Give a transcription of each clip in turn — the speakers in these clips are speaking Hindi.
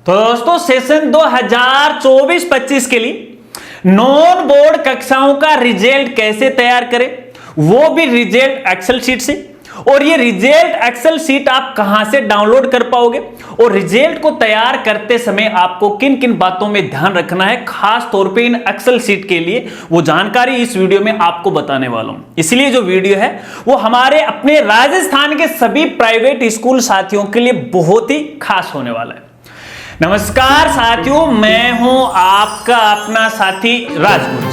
तो दोस्तों सेशन 2024-25 के लिए नॉन बोर्ड कक्षाओं का रिजल्ट कैसे तैयार करें, वो भी रिजल्ट एक्सेल शीट से। और ये रिजल्ट एक्सेल शीट आप कहां से डाउनलोड कर पाओगे और रिजल्ट को तैयार करते समय आपको किन किन बातों में ध्यान रखना है, खास तौर पे इन एक्सेल शीट के लिए, वो जानकारी इस वीडियो में आपको बताने वाला हूं। इसलिए जो वीडियो है वो हमारे अपने राजस्थान के सभी प्राइवेट स्कूल साथियों के लिए बहुत ही खास होने वाला है। नमस्कार साथियों, मैं हूं आपका अपना साथी राजगुरु।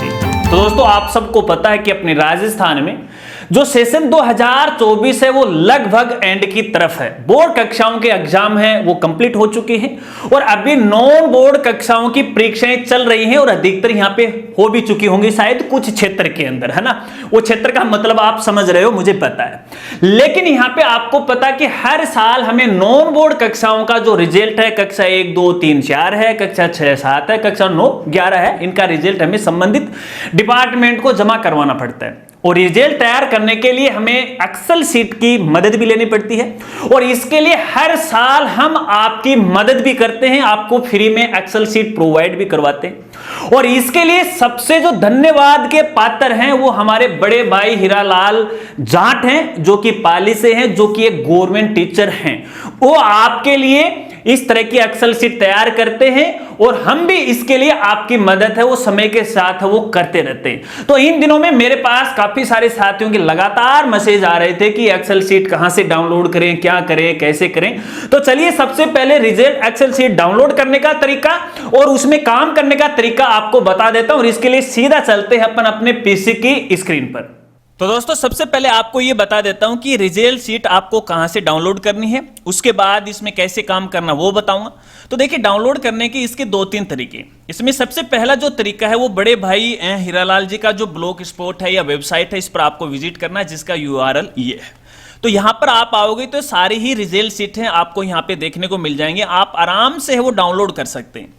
तो दोस्तों आप सबको पता है कि अपने राजस्थान में जो सेशन 2024 है वो लगभग एंड की तरफ है। बोर्ड कक्षाओं के एग्जाम हैं वो कंप्लीट हो चुके हैं और अभी नॉन बोर्ड कक्षाओं की परीक्षाएं चल रही हैं और अधिकतर यहां पे हो भी चुकी होंगी, शायद कुछ क्षेत्र के अंदर, है ना। वो क्षेत्र का मतलब आप समझ रहे हो, मुझे पता है। लेकिन यहां पे आपको पता कि हर साल हमें नॉन बोर्ड कक्षाओं का जो रिजल्ट है, कक्षा 1, 2, 3, 4 है, कक्षा 6, 7 है, कक्षा 9, 11 है, इनका रिजल्ट हमें संबंधित डिपार्टमेंट को जमा करवाना पड़ता है। और रिजल्ट तैयार करने के लिए हमें एक्सेल शीट की मदद भी लेनी पड़ती है और इसके लिए हर साल हम आपकी मदद भी करते हैं, आपको फ्री में एक्सेल शीट प्रोवाइड भी करवाते हैं। और इसके लिए सबसे जो धन्यवाद के पात्र हैं वो हमारे बड़े भाई हीरालाल जाट हैं, जो कि पाली से हैं, जो कि एक गवर्नमेंट टीचर हैं। वो आपके लिए इस तरह की एक्सेल शीट तैयार करते हैं और हम भी इसके लिए आपकी मदद है वो समय के साथ वो करते रहते हैं। तो इन दिनों में मेरे पास काफी सारे साथियों के लगातार मैसेज आ रहे थे कि एक्सेल शीट कहां से डाउनलोड करें, क्या करें, कैसे करें। तो चलिए सबसे पहले रिजल्ट एक्सेल शीट डाउनलोड करने का तरीका और उसमें काम करने का तरीका आपको बता देता हूं और इसके लिए सीधा चलते हैं अपन अपने पीसी की स्क्रीन पर। तो दोस्तों सबसे पहले आपको यह बता देता हूं कि रिजल्ट शीट आपको कहां से डाउनलोड करनी है, उसके बाद इसमें कैसे काम करना वो बताऊंगा। तो देखिए डाउनलोड करने के इसके 2-3 तरीके। इसमें सबसे पहला जो तरीका है वो बड़े भाई हीरालाल जी का जो ब्लॉग स्पॉट है या वेबसाइट है, इस पर आपको विजिट करना है, जिसका URL ये है। तो यहां पर आप आओगे तो सारी ही रिजल्ट शीट हैं आपको यहां पे देखने को मिल जाएंगे, आप आराम से है वो डाउनलोड कर सकते हैं।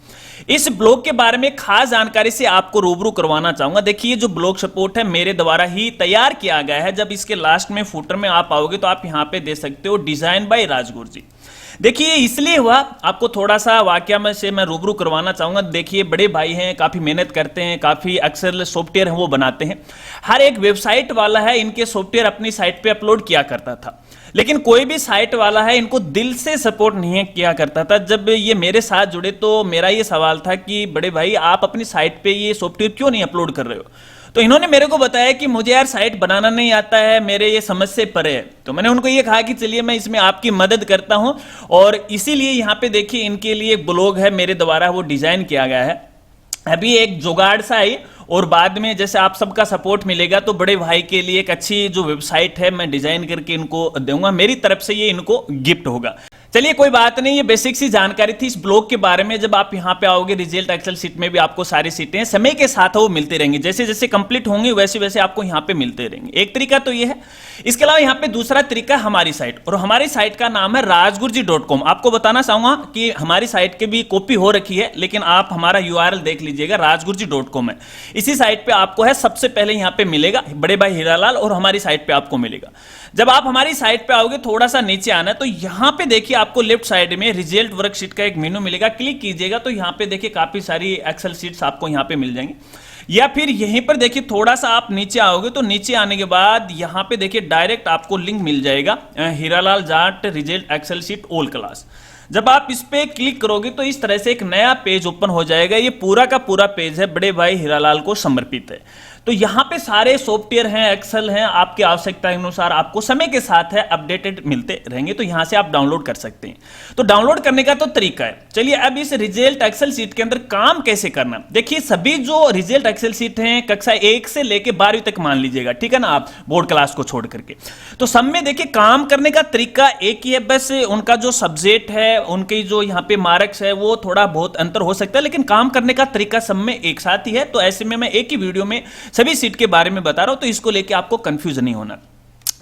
इस ब्लॉग के बारे में खास जानकारी से आपको रूबरू करवाना चाहूंगा। देखिए जो ब्लॉग सपोर्ट है मेरे द्वारा ही तैयार किया गया है। जब इसके लास्ट में फुटर में आप आओगे तो आप यहां पे दे सकते हो डिजाइन बाय राजगुरु जी। देखिए इसलिए हुआ, आपको थोड़ा सा वाकया में से मैं रूबरू करवाना चाहूंगा। देखिए बड़े भाई हैं, काफी मेहनत करते हैं, काफी एक्सेल सॉफ्टवेयर है वो बनाते हैं। हर एक वेबसाइट वाला है इनके सॉफ्टवेयर अपनी साइट पे अपलोड किया करता था, लेकिन कोई भी साइट वाला है इनको दिल से सपोर्ट नहीं किया करता था। जब ये मेरे साथ जुड़े तो मेरा ये सवाल था कि बड़े भाई आप अपनी साइट पे ये सॉफ्टवेयर क्यों नहीं अपलोड कर रहे हो। तो इन्होंने मेरे को बताया कि मुझे यार साइट बनाना नहीं आता है, मेरे ये समझ से परे है। तो मैंने उनको ये कहा कि चलिए मैं इसमें आपकी मदद करता हूं और इसीलिए यहाँ पे देखिए इनके लिए एक ब्लॉग है मेरे द्वारा वो डिजाइन किया गया है। अभी एक जुगाड़ सा है और बाद में जैसे आप सबका सपोर्ट मिलेगा तो बड़े भाई के लिए एक अच्छी जो वेबसाइट है मैं डिजाइन करके इनको दूंगा, मेरी तरफ से ये इनको गिफ्ट होगा। चलिए कोई बात नहीं, ये बेसिक सी जानकारी थी इस ब्लॉग के बारे में। जब आप यहाँ पे आओगे रिजल्ट एक्सेल शीट में भी आपको सारी सीटें समय के साथ वो मिलते रहेंगे, जैसे जैसे कंप्लीट होंगे वैसे वैसे आपको यहाँ पे मिलते रहेंगे। एक तरीका तो ये है। इसके अलावा यहाँ पे दूसरा तरीका हमारी साइट, और हमारी साइट का नाम है rajguruji.com। आपको बताना चाहूंगा कि हमारी साइट की भी कॉपी हो रखी है, लेकिन आप हमारा URL देख लीजिएगा, rajguruji.com है। इसी साइट पे आपको है सबसे पहले यहाँ पे मिलेगा बड़े भाई हीरालाल और हमारी साइट पे आपको मिलेगा। जब आप हमारी साइट पे आओगे थोड़ा सा नीचे आना, तो यहाँ पे देखिए आपको लेफ्ट साइड में रिजल्ट वर्कशीट का एक मेनू मिलेगा, क्लिक कीजिएगा तो यहाँ पे देखिए काफी सारी एक्सेल शीट्स आपको यहाँ पे मिल जाएंगी। या फिर यहीं पर देखिए थोड़ा सा आप नीचे आओगे तो नीचे आने के बाद यहाँ पे देखिए डायरेक्ट आपको लिंक मिल जाएगा Hiralal Jat result excel sheet all class. जब आप इस पे क्लिक करोगे तो इस तरह से एक नया पेज ओपन हो जाएगा। ये पूरा का पूरा पेज है बड़े भाई हीरालाल को समर्पित है। तो यहाँ पे सारे सॉफ्टवेयर हैं, एक्सेल हैं, आपकी आवश्यकता के अनुसार आपको समय के साथ है अपडेटेड मिलते रहेंगे। तो यहाँ से आप डाउनलोड कर सकते हैं। तो डाउनलोड करने का तो तरीका है। चलिए अब इस रिजल्ट एक्सेल शीट के अंदर काम कैसे करना। देखिए सभी जो रिजल्ट एक्सेल शीट हैं कक्षा 1 से लेके 12वीं तक मान लीजिएगा, ठीक है ना, आप बोर्ड क्लास को छोड़ करके, तो सब में देखिए काम करने का तरीका एक ही है। बस उनका जो सब्जेक्ट है, उनके जो यहाँ पे मार्क्स है वो थोड़ा बहुत अंतर हो सकता है, लेकिन काम करने का तरीका सब में एक साथ ही है। तो ऐसे में मैं एक ही वीडियो में सभी सीट के बारे में बता रहा हूं, तो इसको लेके आपको कंफ्यूज नहीं होना।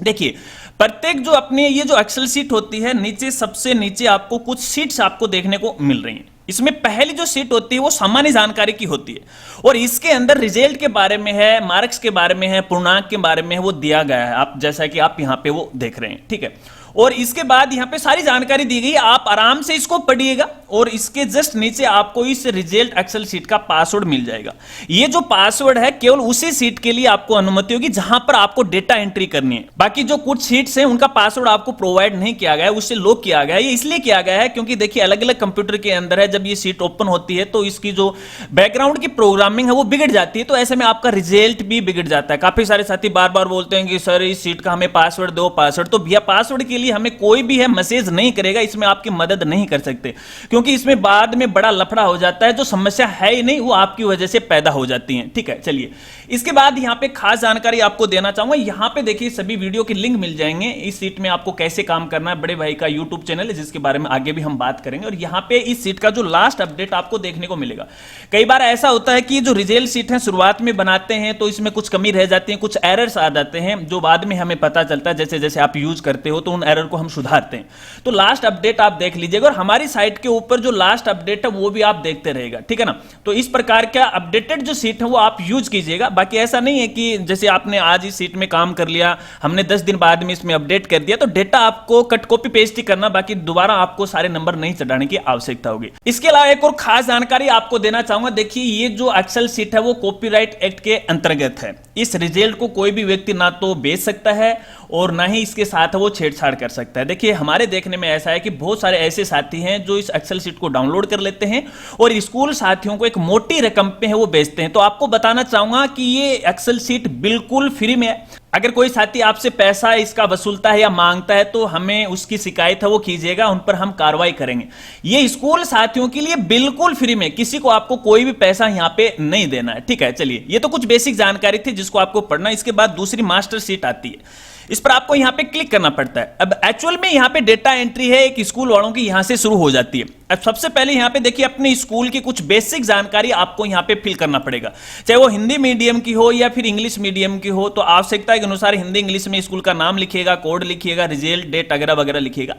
देखिए प्रत्येक जो अपनी ये जो एक्सेल शीट होती है, नीचे सबसे नीचे आपको कुछ सीट्स आपको देखने को मिल रही हैं। इसमें पहली जो सीट होती है वो सामान्य जानकारी की होती है और इसके अंदर रिजल्ट के बारे में है, मार्क्स के बारे में है, पूर्णांक के बारे में है, वो दिया गया है, आप जैसा कि आप यहां पे वो देख रहे हैं, ठीक है। और इसके बाद यहां पे सारी जानकारी दी गई, आप आराम से इसको पढ़िएगा और इसके जस्ट नीचे आपको इस रिजल्ट एक्सेल शीट का पासवर्ड मिल जाएगा। ये जो पासवर्ड है केवल उसी सीट के लिए आपको अनुमति होगी जहां पर आपको डेटा एंट्री करनी है। बाकी जो कुछ सीट्स हैं उनका पासवर्ड आपको प्रोवाइड नहीं किया गया है, उससे लॉक किया गया है। ये इसलिए किया गया है क्योंकि देखिए अलग अलग कंप्यूटर के अंदर है, जब ये सीट ओपन होती है तो इसकी जो बैकग्राउंड की प्रोग्रामिंग है वो बिगड़ जाती है, तो ऐसे में आपका रिजल्ट भी बिगड़ जाता है। काफी सारे साथी बार बार बोलते हैं कि सर इस सीट का हमें पासवर्ड दो, पासवर्ड। तो भैया पासवर्ड के लिए हमें कोई भी है मैसेज नहीं करेगा, इसमें आपकी मदद नहीं कर सकते, क्योंकि इसमें बाद में बड़ा लफड़ा हो जाता है। जो समस्या है ही नहीं वो आपकी वजह से पैदा हो जाती है। ठीक है, चलिए इसके बाद यहां पे खास जानकारी आपको देना चाहूंगा। यहां पे देखिए सभी वीडियो के लिंक मिल जाएंगे। इस सीट में आपको कैसे काम करना है, बड़े भाई का यूट्यूब चैनल है जिसके बारे में आगे भी हम बात करेंगे। और यहां पे इस सीट का जो लास्ट अपडेट आपको देखने को मिलेगा। कई बार ऐसा होता है कि जो रिजल्ट सीट है शुरुआत में बनाते हैं तो इसमें कुछ कमी रह जाती है, कुछ एरर्स आ जाते हैं जो बाद में हमें पता चलता है, जैसे जैसे आप यूज करते हो तो उन एरर को हम सुधारते हैं। तो लास्ट अपडेट आप देख लीजिएगा और हमारी साइट के ऊपर जो लास्ट अपडेट है वो भी आप देखते रहेगा, ठीक है ना। तो इस प्रकार का अपडेटेड जो सीट है वो आप यूज कीजिएगा। बाकी ऐसा नहीं है कि जैसे आपने आज इस सीट में काम कर लिया, हमने 10 दिन बाद में इसमें अपडेट कर दिया तो डेटा आपको कट कॉपी पेस्ट ही करना, बाकी दोबारा आपको सारे नंबर नहीं चढ़ाने की आवश्यकता होगी। इसके अलावा एक और खास जानकारी आपको देना चाहूंगा। देखिए ये जो एक्सेल सीट है वो कॉपीराइट एक्ट के अंतर्गत है। इस रिजल्ट को कोई भी व्यक्ति ना तो बेच सकता है और ना ही इसके साथ वो छेड़छाड़ कर सकता है। देखिए हमारे देखने में ऐसा है कि बहुत सारे ऐसे साथी हैं जो इस एक्सेल सीट को डाउनलोड कर लेते हैं और स्कूल साथियों को एक मोटी रकम पे है वो बेचते हैं। तो आपको बताना चाहूंगा कि ये एक्सेल सीट बिल्कुल फ्री में है। अगर कोई साथी आपसे पैसा इसका वसूलता है या मांगता है तो हमें उसकी शिकायत है वो कीजिएगा, उन पर हम कार्रवाई करेंगे। ये स्कूल साथियों के लिए बिल्कुल फ्री में, किसी को आपको कोई भी पैसा यहां पे नहीं देना है। ठीक है, चलिए ये तो कुछ बेसिक जानकारी थी जिसको आपको पढ़ना। इसके बाद दूसरी मास्टर सीट आती है, इस पर आपको यहां पे क्लिक करना पड़ता है। अब एक्चुअल में यहां पे डेटा एंट्री है एक स्कूल वालों की, यहां से शुरू हो जाती है। अब सबसे पहले यहां पे देखिए अपने स्कूल की कुछ बेसिक जानकारी आपको यहां पे फिल करना पड़ेगा, चाहे वो हिंदी मीडियम की हो या फिर इंग्लिश मीडियम की हो। तो आवश्यकता के अनुसार हिंदी इंग्लिश में स्कूल का नाम लिखिएगा, कोड लिखिएगा, रिजल्ट, डेट वगैरह वगैरह लिखिएगा।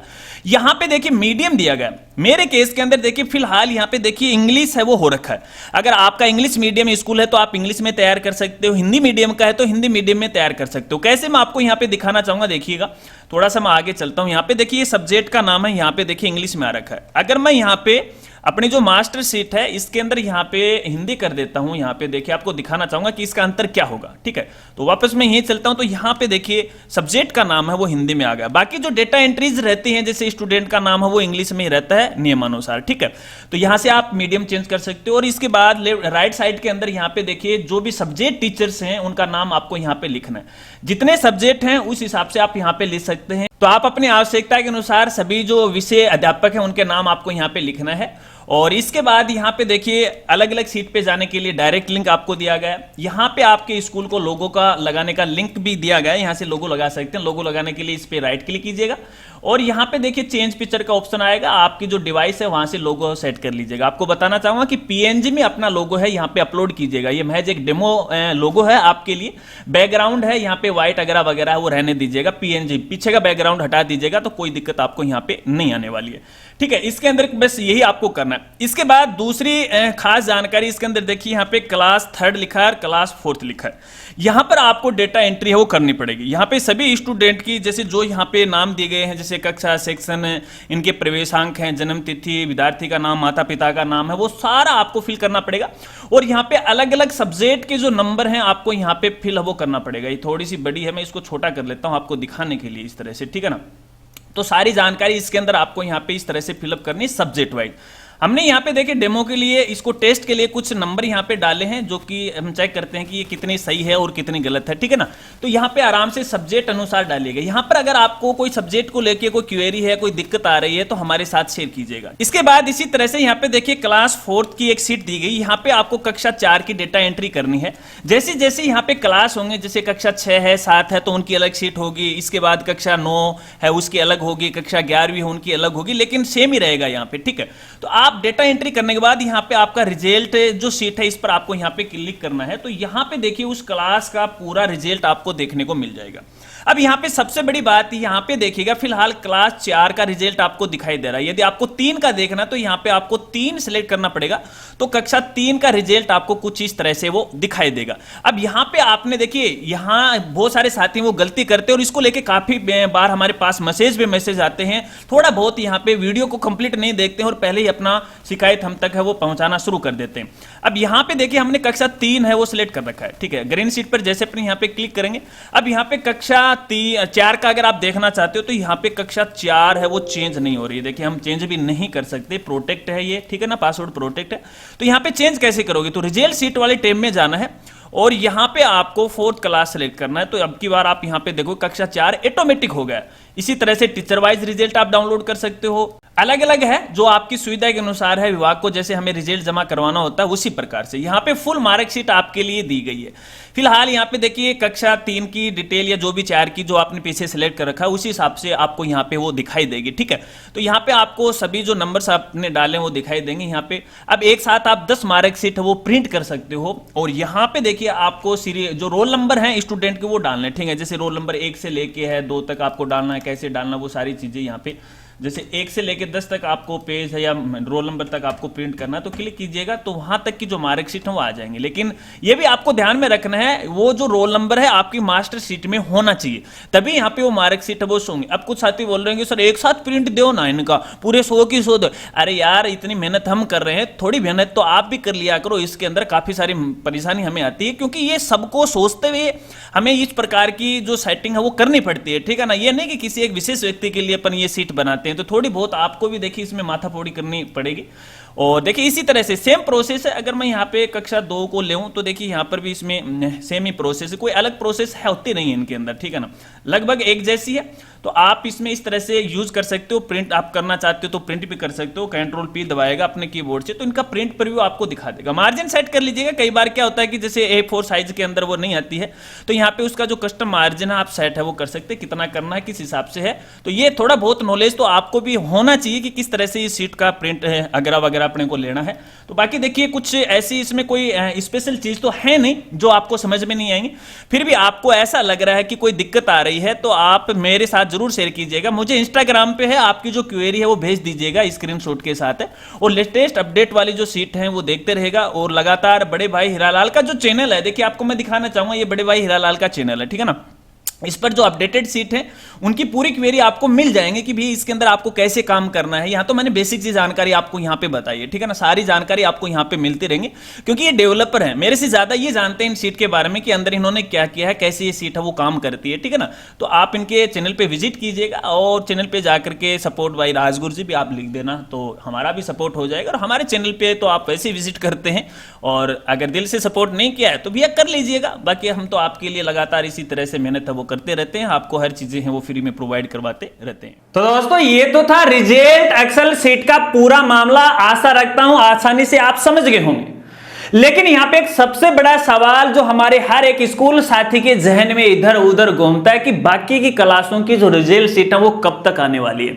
यहां पे देखिए मीडियम दिया गया, मेरे केस के अंदर देखिए फिलहाल यहां पे देखिए इंग्लिश है वो हो रखा है। अगर आपका इंग्लिश मीडियम स्कूल है तो आप इंग्लिश में तैयार कर सकते हो, हिंदी मीडियम का है तो हिंदी मीडियम में तैयार कर सकते हो। कैसे मैं आपको यहां पे दिखाना चाहूंगा, देखिएगा थोड़ा सा मैं आगे चलता हूं। यहां पे देखिए सब्जेक्ट का नाम है, यहां पे देखिए इंग्लिश में आ रखा है। अगर मैं यहां पे अपनी जो मास्टर सीट है इसके अंदर यहां पे हिंदी कर देता हूं, यहां पे देखिए आपको दिखाना चाहूंगा कि इसका अंतर क्या होगा। ठीक है, तो वापस मैं यहीं चलता हूं तो यहां पे देखिए सब्जेक्ट का नाम है वो हिंदी में आ गया। बाकी जो डेटा एंट्रीज रहती हैं जैसे स्टूडेंट का नाम है वो इंग्लिश में ही रहता है नियमानुसार। ठीक है, तो यहां से आप मीडियम चेंज कर सकते हो। और इसके बाद राइट साइड के अंदर यहां पे देखिए जो भी सब्जेक्ट टीचर्स हैं उनका नाम आपको यहां पे लिखना है। जितने सब्जेक्ट हैं उस हिसाब से आप यहां पे लिख सकते हैं। तो आप अपनी आवश्यकता के अनुसार सभी जो विषय अध्यापक हैं उनके नाम आपको यहां पे लिखना है। और इसके बाद यहां पे देखिए अलग अलग सीट पे जाने के लिए डायरेक्ट लिंक आपको दिया गया है। यहां पे आपके स्कूल को लोगो का लगाने का लिंक भी दिया गया है, यहां से लोगो लगा सकते हैं। लोगो लगाने के लिए इस पे राइट क्लिक कीजिएगा और यहां पे देखिए चेंज पिक्चर का ऑप्शन आएगा, आपकी जो डिवाइस है वहां से लोगो सेट कर लीजिएगा। आपको बताना चाहूंगा कि पीएनजी में अपना लोगो है यहां पे अपलोड कीजिएगा। ये महज एक डेमो लोगो है आपके लिए। बैकग्राउंड है यहां पे व्हाइट वगैरह वगैरह वो रहने दीजिएगा, पीएनजी पीछे का बैकग्राउंड हटा दीजिएगा तो कोई दिक्कत आपको यहां पे नहीं आने वाली है। ठीक है, इसके अंदर बस यही आपको करना है। इसके बाद दूसरी खास जानकारी इसके अंदर देखिए यहां पे क्लास 3 लिखा है, क्लास 4 लिखा है। यहां पर आपको डेटा एंट्री है वो करनी पड़ेगी। यहां पे सभी स्टूडेंट की जैसे जो यहां पे नाम दिए गए हैं, जैसे कक्षा, सेक्शन, इनके प्रवेशांक हैं, जन्म तिथि, विद्यार्थी का नाम, माता पिता का नाम है, वो सारा आपको फिल करना पड़ेगा। और यहां पे अलग अलग सब्जेक्ट के जो नंबर हैं आपको यहां पे फिल वो करना पड़ेगा। ये थोड़ी सी बड़ी है, मैं इसको छोटा कर लेता हूं आपको दिखाने के लिए इस तरह से, ठीक है ना। तो सारी जानकारी इसके अंदर आपको यहां पे इस तरह से फिलअप करनी है सब्जेक्ट वाइज। हमने यहाँ पे देखिए डेमो के लिए इसको टेस्ट के लिए कुछ नंबर यहाँ पे डाले हैं जो कि हम चेक करते हैं कि ये कितनी सही है और कितनी गलत है, ठीक है ना। तो यहाँ पे आराम से सब्जेक्ट अनुसार डालिएगा। यहाँ पर अगर आपको कोई सब्जेक्ट को लेके कोई क्वेरी है, कोई दिक्कत आ रही है तो हमारे साथ शेयर कीजिएगा। इसके बाद इसी तरह से यहाँ पे देखिए क्लास 4 की एक सीट दी गई। यहाँ पे आपको कक्षा 4 की डेटा एंट्री करनी है। जैसे जैसे यहाँ पे क्लास होंगे, जैसे कक्षा 6 है, 7 है तो उनकी अलग सीट होगी। इसके बाद कक्षा 9 है उसकी अलग होगी, कक्षा 11वीं है उनकी अलग होगी, लेकिन सेम ही रहेगा यहाँ पे, ठीक है। तो आप डेटा एंट्री करने के बाद यहाँ पे आपका रिजल्ट जो सीट है इस पर आपको यहाँ पे क्लिक करना है। तो यहाँ पे देखिए उस क्लास का पूरा रिजल्ट आपको देखने को मिल जाएगा। अब यहां पे सबसे बड़ी बात यहां पे देखिएगा, फिलहाल क्लास 4 का रिजल्ट आपको दिखाई दे रहा है। यदि आपको 3 का देखना तो यहां पे आपको 3 सिलेक्ट करना पड़ेगा, तो कक्षा 3 का रिजल्ट आपको कुछ इस तरह से वो दिखाई देगा। अब यहां पे आपने देखिए, यहां बहुत सारे साथी वो गलती करते हैं और इसको लेके काफी बार हमारे पास मैसेज आते हैं, थोड़ा बहुत यहां पे वीडियो को कंप्लीट नहीं देखते हैं और पहले ही अपना शिकायत हम तक है वो पहुंचाना शुरू कर देते हैं। अब यहां पे देखिए, हमने कक्षा 3 है वो सिलेक्ट कर रखा है, ठीक है। ग्रीन शीट पर जैसे अपने यहां पे क्लिक करेंगे, अब यहां पे कक्षा 4 का अगर आप देखना चाहते हो तो यहां पे कक्षा 4 है वो चेंज नहीं हो रही है। देखिए हम चेंज भी नहीं कर सकते, प्रोटेक्ट है ये, ठीक है ना, पासवर्ड प्रोटेक्ट है। तो यहां पे चेंज कैसे करोगे, तो रिजल्ट शीट वाले टैब में जाना है और यहां पे आपको 4th क्लास सेलेक्ट करना है। तो अब की बार आप यहां पे देखो कक्षा 4 ऑटोमेटिक हो गया। इसी तरह से टीचर वाइज रिजल्ट आप डाउनलोड कर सकते हो, अलग अलग है, जो आपकी सुविधा के अनुसार है। विभाग को जैसे हमें रिजल्ट जमा करवाना होता है उसी प्रकार से यहाँ पे फुल मार्कशीट आपके लिए दी गई है। फिलहाल यहाँ पे देखिए कक्षा 3 की डिटेल या जो भी 4 की जो आपने पीछे सेलेक्ट कर रखा है उसी हिसाब से आपको यहाँ पे वो दिखाई देगी, ठीक है। तो यहाँ पे आपको सभी जो नंबर्स आपने डाले वो दिखाई देंगे यहाँ पे। अब एक साथ आप 10 मार्कशीट है वो प्रिंट कर सकते हो और यहाँ पे देखिए आपको सीरियल जो रोल नंबर है स्टूडेंट के वो डालने, ठीक है। जैसे रोल नंबर 1 से लेके है 2 तक आपको डालना है, कैसे डालना वो सारी चीजें यहाँ पे, जैसे 1 से लेकर 10 तक आपको पेज है या रोल नंबर तक आपको प्रिंट करना है तो क्लिक कीजिएगा तो वहां तक की जो मार्कशीट है वो आ जाएंगे। लेकिन ये भी आपको ध्यान में रखना है, वो जो रोल नंबर है आपकी मास्टर शीट में होना चाहिए, तभी यहाँ पे वो मार्कशीट है वो होंगे। अब कुछ साथी बोल रहे हैं कि सर एक साथ प्रिंट दो ना इनका, पूरे 100 की 100 दो। अरे यार इतनी मेहनत हम कर रहे हैं, थोड़ी मेहनत तो आप भी कर लिया करो। इसके अंदर काफी सारी परेशानी हमें आती है क्योंकि ये सबको सोचते हुए हमें इस प्रकार की जो सेटिंग है वो करनी पड़ती है, ठीक है ना। ये नहीं कि किसी एक विशेष व्यक्ति के लिए अपन ये सीट बनाते हैं, तो थोड़ी बहुत आपको भी देखिए इसमें माथाफोड़ी करनी पड़ेगी। और देखिए इसी तरह से सेम प्रोसेस है। अगर मैं यहाँ पे कक्षा 2 को ले तो देखिए यहाँ पर भी इसमें सेम ही प्रोसेस है, कोई अलग प्रोसेस है होती नहीं है इनके अंदर, ठीक है ना, लगभग एक जैसी है। तो आप इसमें इस तरह से यूज कर सकते हो। प्रिंट आप करना चाहते हो तो प्रिंट भी कर सकते हो, Ctrl+P दबाएगा अपने कीबोर्ड से तो इनका प्रिंट प्रीव्यू आपको दिखा देगा। मार्जिन सेट कर लीजिएगा, कई बार क्या होता है कि जैसे A4 साइज के अंदर वो नहीं आती है तो यहाँ पे उसका जो कस्टम मार्जिन है आप सेट है वो कर सकते हैं, कितना करना है किस हिसाब से है। तो ये थोड़ा बहुत नॉलेज तो आपको भी होना चाहिए कि किस तरह से इस सीट का प्रिंट है अगैरह वगैरह अपने को लेना है। तो बाकी देखिए कुछ ऐसी इसमें कोई स्पेशल चीज तो है नहीं जो आपको समझ में नहीं आएंगी। फिर भी आपको ऐसा लग रहा है कि कोई दिक्कत आ रही है तो आप मेरे साथ जरूर शेयर कीजिएगा। मुझे इंस्टाग्राम पे है, आपकी जो क्वेरी है वो भेज दीजिएगा स्क्रीनशॉट के साथ है। और लेटेस्ट अपडेट वाली जो सीट है वो देखते रहेगा। और लगातार बड़े भाई हीरालाल का जो चैनल है, देखिए आपको मैं दिखाना चाहूंगा, ये बड़े भाई हीरालाल का चैनल है, ठीक है ना। इस पर जो अपडेटेड सीट है उनकी पूरी क्वेरी आपको मिल जाएंगे कि भी इसके अंदर आपको कैसे काम करना है। यहाँ तो मैंने बेसिक सी जानकारी आपको यहाँ पे बताई है, ठीक है ना। सारी जानकारी आपको यहाँ पे मिलती रहेंगी क्योंकि ये डेवलपर है, मेरे से ज्यादा ये जानते हैं इन सीट के बारे में कि अंदर इन्होंने क्या किया है, कैसे ये सीट है वो काम करती है, ठीक है ना। तो आप इनके चैनल पे विजिट कीजिएगा और चैनल पे जाकर के सपोर्ट बाई राजगुरु जी भी आप लिख देना तो हमारा भी सपोर्ट हो जाएगा। और हमारे चैनल पे तो आप वैसे विजिट करते हैं और अगर दिल से सपोर्ट नहीं किया है तो भैया कर लीजिएगा। बाकी हम तो आपके लिए लगातार इसी तरह से मेहनत है वो करते रहते हैं, आपको हर चीजें हैं वो फ्री में प्रोवाइड करवाते रहते हैं। तो दोस्तों ये तो था रिजल्ट एक्सेल सीट का पूरा मामला। आशा रखता हूं आसानी से आप समझ गए होंगे। लेकिन यहां पे एक सबसे बड़ा सवाल जो हमारे हर एक स्कूल साथी के जहन में इधर उधर घूमता है कि बाकी की क्लासों की जो रिजल्ट सीट है वो कब तक आने वाली है।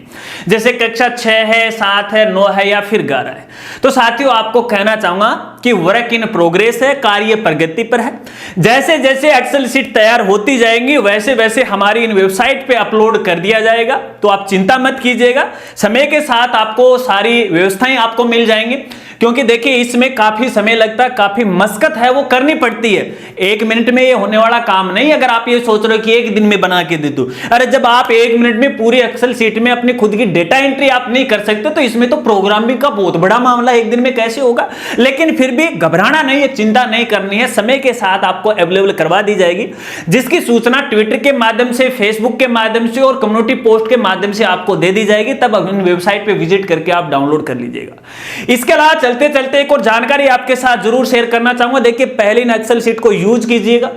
जैसे कक्षा 6 है, 7 है, 9 है या फिर 11 है। तो साथियों आपको कहना चाहूंगा कि वर्क इन प्रोग्रेस है, कार्य प्रगति पर है। जैसे जैसे एक्सेल सीट तैयार होती जाएंगी वैसे वैसे हमारी इन वेबसाइट पे अपलोड कर दिया जाएगा। तो आप चिंता मत कीजिएगा, समय के साथ आपको सारी व्यवस्थाएं आपको मिल जाएंगी। क्योंकि देखिए इसमें काफी समय लगता है, काफी मशक्कत है वो करनी पड़ती है। 1 मिनट में ये होने वाला काम नहीं। अगर आप ये सोच रहे हो कि 1 दिन में बना के दे दूं, अरे जब आप 1 मिनट में पूरी एक्सेल सीट में अपनी खुद की डेटा एंट्री आप नहीं कर सकते तो इसमें तो प्रोग्रामिंग का बहुत बड़ा मामला 1 दिन में कैसे होगा। लेकिन फिर भी घबराना नहीं है, चिंता नहीं करनी है, समय के साथ आपको अवेलेबल करवा दी जाएगी। जिसकी सूचना ट्विटर के माध्यम से, फेसबुक के माध्यम से और कम्युनिटी पोस्ट के माध्यम से आपको दे दी जाएगी। तब वेबसाइट पे विजिट करके आप डाउनलोड कर लीजिएगा। इसके अलावा चलते चलते एक और जानकारी आपके साथ जरूर शेयर करना चाहूंगा। देखिए पहले इन एक्सेल सीट को यूज कीजिएगा,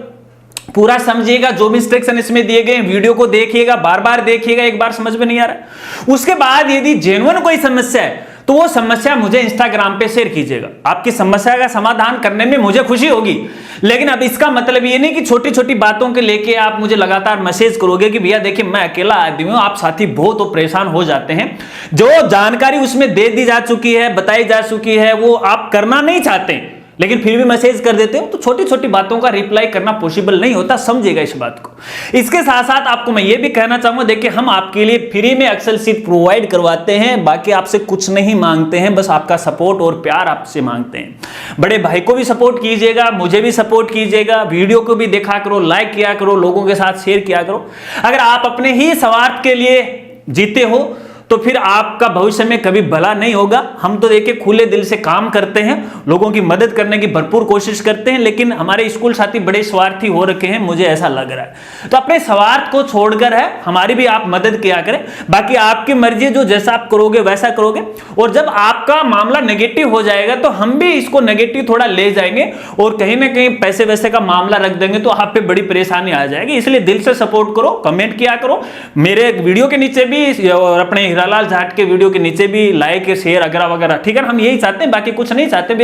पूरा समझिएगा, जो भी इंस्ट्रक्शन इसमें दिए गए वीडियो को देखिएगा, बार बार देखिएगा, एक बार समझ में नहीं आ रहा है उसके बाद यदि जेन्युइन कोई समस्या है तो वो समस्या मुझे इंस्टाग्राम पे शेयर कीजिएगा। आपकी समस्या का समाधान करने में मुझे खुशी होगी। लेकिन अब इसका मतलब ये नहीं कि छोटी छोटी बातों के लेके आप मुझे लगातार मैसेज करोगे कि भैया देखिए मैं अकेला आदमी हूं। आप साथी बहुत परेशान हो जाते हैं। जो जानकारी उसमें दे दी जा चुकी है, बताई जा चुकी है, वो आप करना नहीं चाहते लेकिन फिर भी मैसेज कर देते हो, तो छोटी छोटी बातों का रिप्लाई करना पॉसिबल नहीं होता, समझिएगा इस बात को। इसके साथ साथ आपको मैं ये भी कहना चाहूंगा, देखिए हम आपके लिए फ्री में एक्सेल शीट प्रोवाइड करवाते हैं, बाकी आपसे कुछ नहीं मांगते हैं, बस आपका सपोर्ट और प्यार आपसे मांगते हैं। बड़े भाई को भी सपोर्ट कीजिएगा, मुझे भी सपोर्ट कीजिएगा, वीडियो को भी देखा करो, लाइक किया करो, लोगों के साथ शेयर किया करो। अगर आप अपने ही स्वार्थ के लिए जीते हो तो फिर आपका भविष्य में कभी भला नहीं होगा। हम तो देखिए खुले दिल से काम करते हैं, लोगों की मदद करने की भरपूर कोशिश करते हैं, लेकिन हमारे स्कूल साथी बड़े स्वार्थी हो रखे हैं, मुझे ऐसा लग रहा है। तो अपने स्वार्थ को छोड़कर है हमारी भी आप मदद किया करें, बाकी आपकी मर्जी, जो जैसा आप करोगे वैसा करोगे। और जब आपका मामला नेगेटिव हो जाएगा तो हम भी इसको नेगेटिव थोड़ा ले जाएंगे और कहीं ना कहीं पैसे वैसे का मामला रख देंगे, तो आप पे बड़ी परेशानी आ जाएगी। इसलिए दिल से सपोर्ट करो, कमेंट किया करो, मेरे वीडियो के नीचे भी और अपने हीरालाल जाट के वीडियो के नीचे भी लाइक शेयर वगैरह वगैरह, ठीक है ना। हम यही चाहते हैं, बाकी कुछ नहीं चाहते।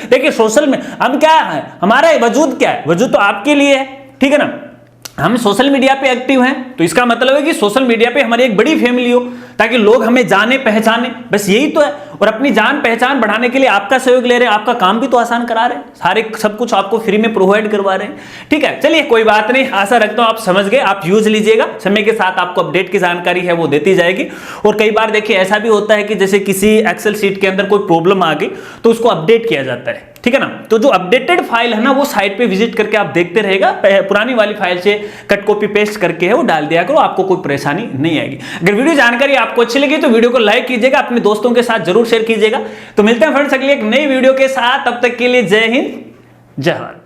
देखिए सोशल में हम क्या है, हमारा वजूद क्या है, वजूद तो आपके लिए है, ठीक है ना। हम सोशल मीडिया पे एक्टिव हैं, तो इसका मतलब है कि सोशल मीडिया पे हमारी एक बड़ी फैमिली हो, ताकि लोग हमें जाने पहचाने, बस यही तो है। और अपनी जान पहचान बढ़ाने के लिए आपका सहयोग ले रहे हैं, आपका काम भी तो आसान करा रहे हैं, सारे सब कुछ आपको फ्री में प्रोवाइड करवा रहे हैं, ठीक है। चलिए कोई बात नहीं, आशा रखता हूं आप समझ गए, आप यूज लीजिएगा, समय के साथ आपको अपडेट की जानकारी है वो देती जाएगी। और कई बार देखिए ऐसा भी होता है कि जैसे किसी एक्सेल शीट के अंदर कोई प्रॉब्लम आ गई तो उसको अपडेट किया जाता है, ठीक है ना। तो जो अपडेटेड फाइल है ना, वो साइट पे विजिट करके आप देखते रहेगा, पुरानी वाली फाइल से कट कॉपी पेस्ट करके है वो डाल दिया करो, आपको कोई परेशानी नहीं आएगी। अगर वीडियो जानकारी आपको अच्छी लगी तो वीडियो को लाइक कीजिएगा, अपने दोस्तों के साथ जरूर शेयर कीजिएगा। तो मिलते हैं फ्रेंड्स अगली एक नई वीडियो के साथ, तब तक के लिए जय हिंद, जय भारत।